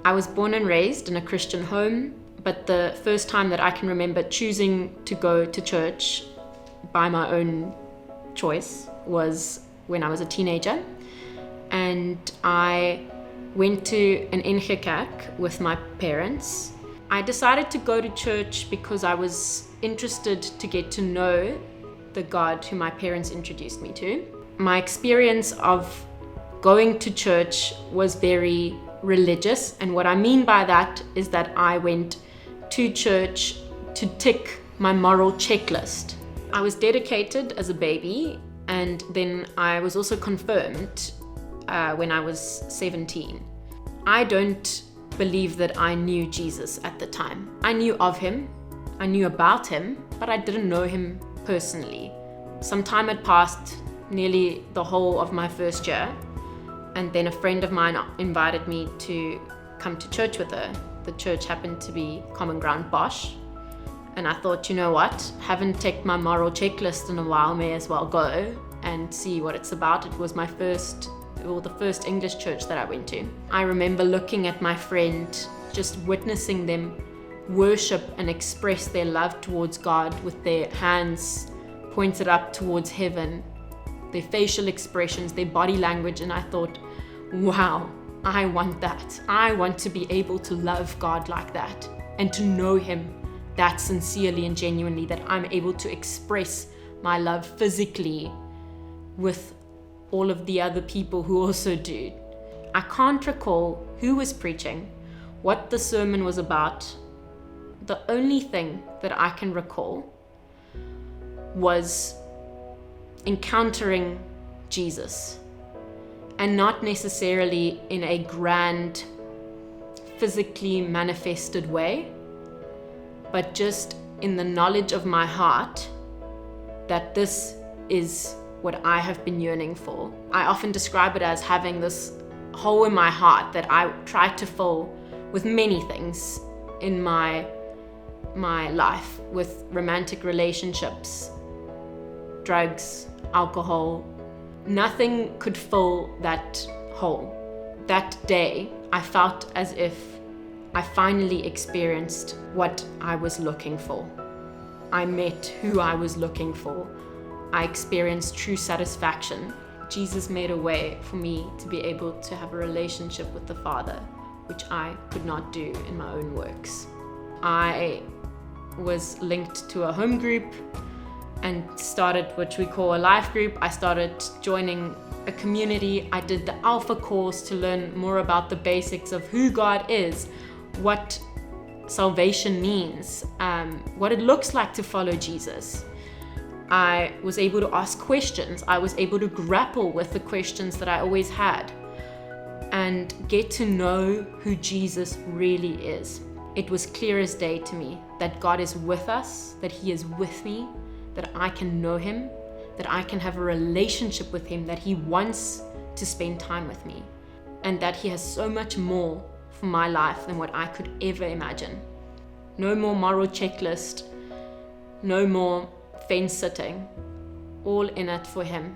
I was born and raised in a Christian home, but the first time that I can remember choosing to go to church by my own choice was when I was a teenager. And I went to an Inge with my parents. I decided to go to church because I was interested to get to know the God who my parents introduced me to. My experience of going to church was very religious, and what I mean by that is that I went to church to tick my moral checklist. I was dedicated as a baby, and then I was also confirmed when I was 17. I don't believe that I knew Jesus at the time. I knew of him, I knew about him, but I didn't know him personally. Some time had passed, nearly the whole of my first year, and then a friend of mine invited me to come to church with her. The church happened to be Common Ground Bosch, and I thought, you know what, haven't ticked my moral checklist in a while, may as well go and see what it's about. It was the first English church that I went to. I remember looking at my friend, just witnessing them worship and express their love towards God with their hands pointed up towards heaven, their facial expressions, their body language, and I thought, wow, I want that. I want to be able to love God like that and to know him that sincerely and genuinely, that I'm able to express my love physically with all of the other people who also do. I can't recall who was preaching, what the sermon was about. The only thing that I can recall was encountering Jesus, and not necessarily in a grand, physically manifested way, but just in the knowledge of my heart that this is what I have been yearning for. I often describe it as having this hole in my heart that I try to fill with many things in my life, with romantic relationships, drugs, alcohol. Nothing could fill that hole. That day, I felt as if I finally experienced what I was looking for. I met who I was looking for. I experienced true satisfaction. Jesus made a way for me to be able to have a relationship with the Father, which I could not do in my own works. I was linked to a home group and started what we call a life group. I started joining a community. I did the Alpha course to learn more about the basics of who God is, what salvation means, what it looks like to follow Jesus. I was able to ask questions. I was able to grapple with the questions that I always had and get to know who Jesus really is. It was clear as day to me that God is with us, that he is with me, that I can know him, that I can have a relationship with him, that he wants to spend time with me, and that he has so much more for my life than what I could ever imagine. No more moral checklist, no more fence sitting, all in it for him.